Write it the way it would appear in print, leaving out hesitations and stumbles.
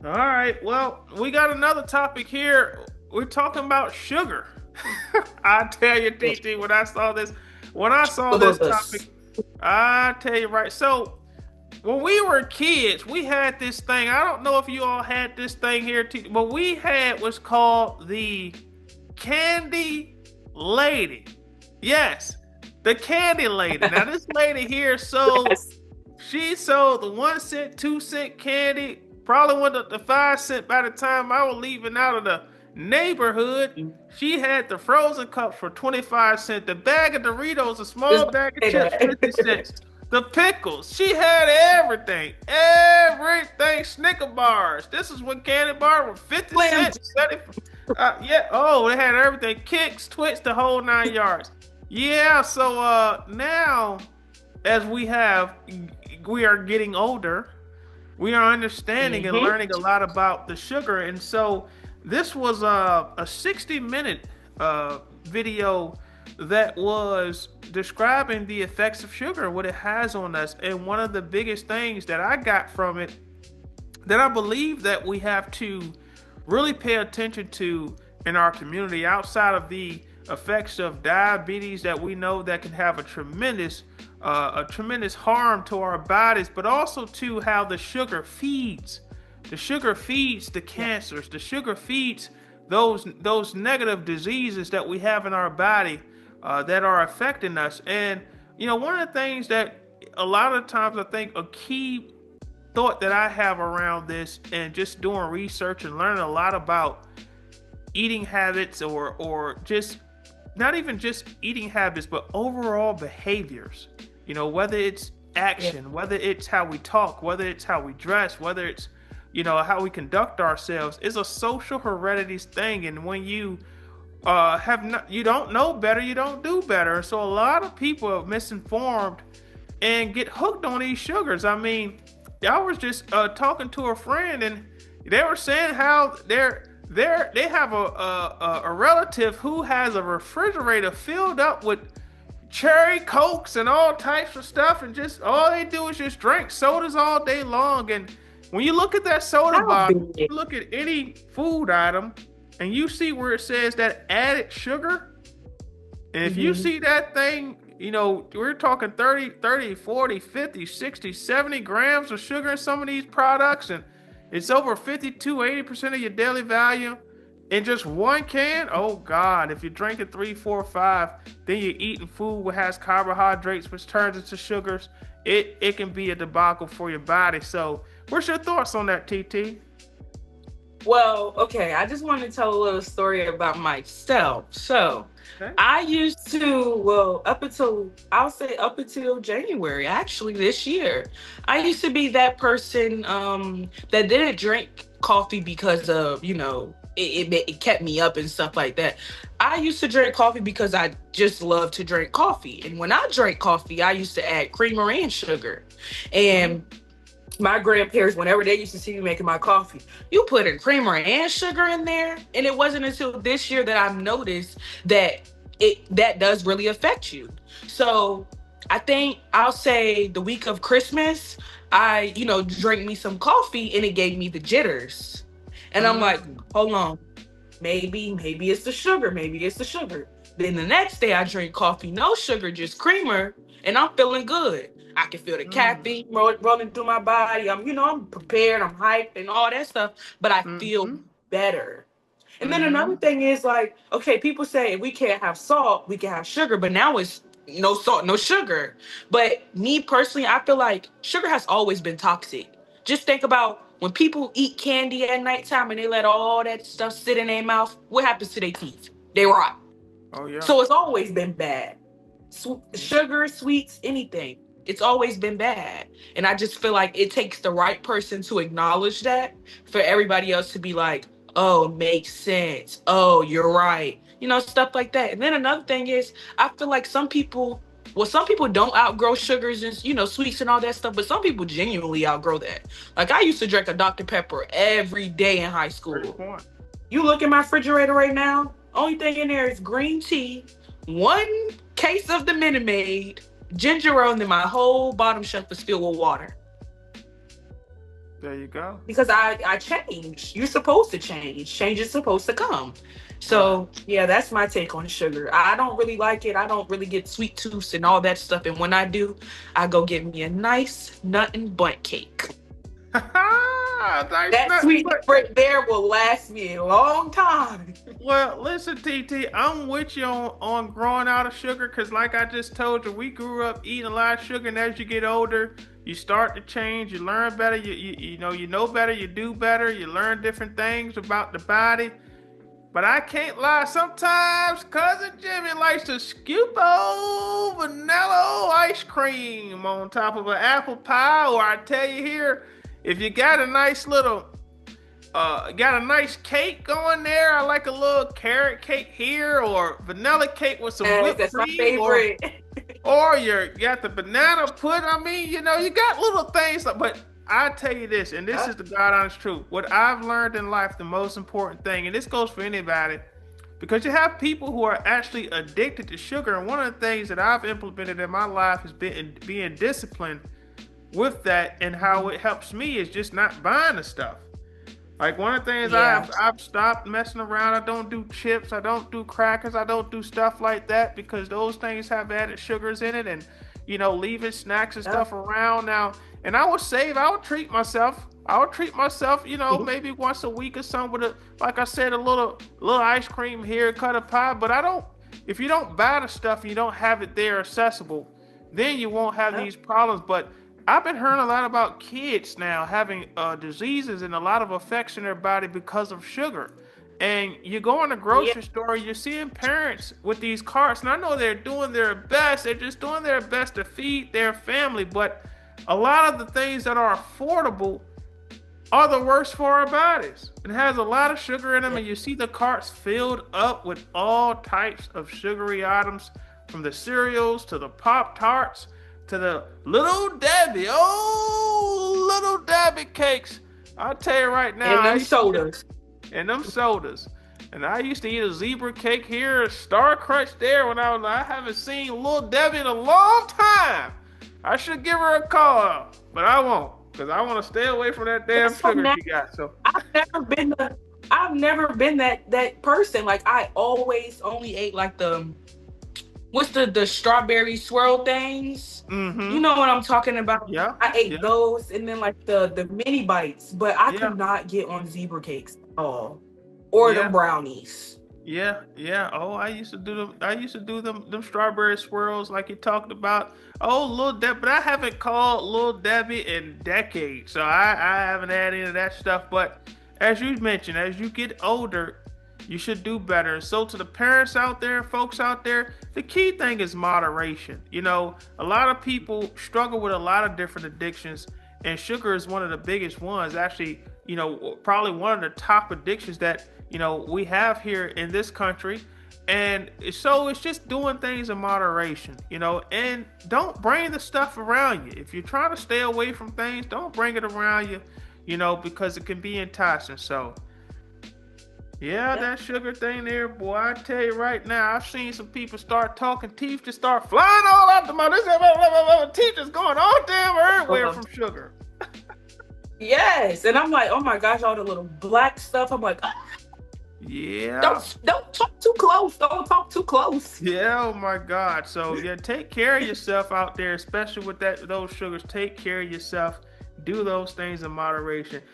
All right. Well, we got another topic here. We're talking about sugar. I tell you, TT, when I saw this topic, Bus. I tell you right. So when we were kids, we had this thing. I don't know if you all had this thing here, TT, but we had what's called the candy lady. Yes, the candy lady. Now this lady here sold. Yes. She sold the 1 cent, 2 cent candy. Probably went up to 5 cent by the time I was leaving out of the neighborhood. She had the frozen cups for 25 cents. The bag of Doritos, a Just small bag of say chips, that. 50 cents. The pickles. She had everything. Everything. Snicker bars. This is when candy bars were 50 Slim. cents. 30, yeah. Oh, they had everything. Kicks, Twix, the whole 9 yards. Yeah, so now as we are getting older, we are understanding and Mm-hmm. learning a lot about the sugar. And so this was a 60-minute video that was describing the effects of sugar, what it has on us. And one of the biggest things that I got from it that I believe that we have to really pay attention to in our community outside of the effects of diabetes that we know that can have a tremendous harm to our bodies, but also to how the sugar feeds the Yeah. cancers, the sugar feeds those negative diseases that we have in our body that are affecting us. And one of the things that a lot of times I think a key thought that I have around this and just doing research and learning a lot about eating habits or just not even just eating habits but overall behaviors. Whether it's Yeah. action, whether it's how we talk, whether it's how we dress, whether it's how we conduct ourselves is a social heredity thing. And when you have not you don't know better, you don't do better. So a lot of people are misinformed and get hooked on these sugars. I mean, I was just talking to a friend, and they were saying how they have a relative who has a refrigerator filled up with cherry cokes and all types of stuff, and just all they do is just drink sodas all day long. And when you look at that soda How bottle, big? you look at any food item, and you see where it says that added sugar, and if you Mm-hmm. see that thing, we're talking 30, 40, 50, 60, 70 grams of sugar in some of these products, and it's over 52, 80% of your daily value in just one can. Oh, God. If you're drinking three, four, five, then you're eating food which has carbohydrates, which turns into sugars. It can be a debacle for your body. So, what's your thoughts on that, TT? Well, okay, I just want to tell a little story about myself. So, Okay. I used to, well, I'll say up until January, actually this year, I used to be that person that didn't drink coffee because of, it kept me up and stuff like that. I used to drink coffee because I just love to drink coffee. And when I drank coffee, I used to add creamer and sugar. Mm-hmm. And my grandparents, whenever they used to see me making my coffee, you put in creamer and sugar in there. And it wasn't until this year that I've noticed that that does really affect you. So I think I'll say the week of Christmas, I, drank me some coffee and it gave me the jitters. And I'm like, Mm-hmm. hold on, maybe it's the sugar, maybe it's the sugar. Then the next day I drink coffee, no sugar, just creamer, and I'm feeling good. I can feel the caffeine rolling through my body. I'm prepared, I'm hyped and all that stuff, but I feel Mm-hmm. better. And then Mm-hmm. another thing is like, okay, people say we can't have salt, we can have sugar, but now it's no salt, no sugar. But me personally, I feel like sugar has always been toxic. Just think about when people eat candy at nighttime and they let all that stuff sit in their mouth, what happens to their teeth? They rot. Oh, yeah. So it's always been bad. Sugar, sweets, anything. It's always been bad. And I just feel like it takes the right person to acknowledge that for everybody else to be like, oh, it makes sense. Oh, you're right. Stuff like that. And then another thing is, I feel like some people don't outgrow sugars and, sweets and all that stuff, but some people genuinely outgrow that. Like I used to drink a Dr. Pepper every day in high Great school. point. You look in my refrigerator right now, only thing in there is green tea, one case of the Minute Maid, ginger ale, and then my whole bottom shelf is filled with water. There you go. because I change. You're supposed to change. Change is supposed to come. Right. So yeah, that's my take on sugar. I don't really like it. I don't really get sweet tooths and all that stuff. And when I do, I go get me a nice nut and bunt cake. Nice That nothing sweet but. right there will last me a long time. Well, listen, TT, I'm with you on growing out of sugar because, like I just told you, we grew up eating a lot of sugar, and as you get older, you start to change. You learn better. You know better. You do better. You learn different things about the body. But I can't lie. Sometimes cousin Jimmy likes to scoop old vanilla ice cream on top of an apple pie, or I tell you here, if you got a nice little got a nice cake going there. I like a little carrot cake here, or vanilla cake with some Yes, whipped that's my cream, favorite. or you got the banana pudding. I mean, you got little things. But I tell you this, and this Yeah, is the God honest truth. What I've learned in life, the most important thing, and this goes for anybody, because you have people who are actually addicted to sugar. And one of the things that I've implemented in my life is being disciplined with that, and how it helps me is just not buying the stuff. Like one of the things yeah, I've stopped messing around. I don't do chips. I don't do crackers. I don't do stuff like that because those things have added sugars in it, and leaving snacks and yeah. stuff around now. And I would save. I would treat myself. I would treat myself. Maybe once a week or something with like I said, a little ice cream here, cut a pie. But I don't. If you don't buy the stuff and you don't have it there accessible, then you won't have Yeah. these problems. But I've been hearing a lot about kids now having diseases and a lot of effects in their body because of sugar. And you go in the Yeah. grocery store, you're seeing parents with these carts, and I know they're doing their best. They're just doing their best to feed their family, but a lot of the things that are affordable are the worst for our bodies. It has a lot of sugar in them, Yeah. and you see the carts filled up with all types of sugary items, from the cereals to the Pop Tarts to the Little Debbie, Little Debbie cakes. I'll tell you right now, And them sodas. and them sodas. And I used to eat a zebra cake here, a Star Crunch there when I haven't seen Little Debbie in a long time. I should give her a call, but I won't, because I want to stay away from that damn That's so sugar nasty. she got. So, I've never been the I've never been that person. Like I always only ate like the what's the strawberry swirl things? You mm-hmm. know what I'm talking about? Yeah, I ate yeah, those and then like the mini bites, but I yeah, could not get on zebra cakes at all. Or the yeah. brownies. Yeah, yeah. Oh, I used to do them. I used to do them strawberry swirls like you talked about. Oh, Little Debbie, but I haven't called Little Debbie in decades, so I haven't had any of that stuff. But as you mentioned, as you get older, you should do better. So to the parents out there, folks out there, the key thing is moderation. A lot of people struggle with a lot of different addictions, and sugar is one of the biggest ones. Actually, probably one of the top addictions that we have here in this country. And so it's just doing things in moderation, and don't bring the stuff around you. If you're trying to stay away from things, don't bring it around you, because it can be enticing. So yeah, Yep. that sugar thing there, boy, I tell you right now, I've seen some people start talking, teeth just start flying all out the mouth. Teeth just going all damn everywhere Uh, from sugar. yes. And I'm like, oh my gosh, all the little black stuff. I'm like, "Ah, Yeah. don't talk too close. Don't talk too close. Yeah, oh my God. So yeah, take care of yourself out there, especially with those sugars. Take care of yourself. Do those things in moderation.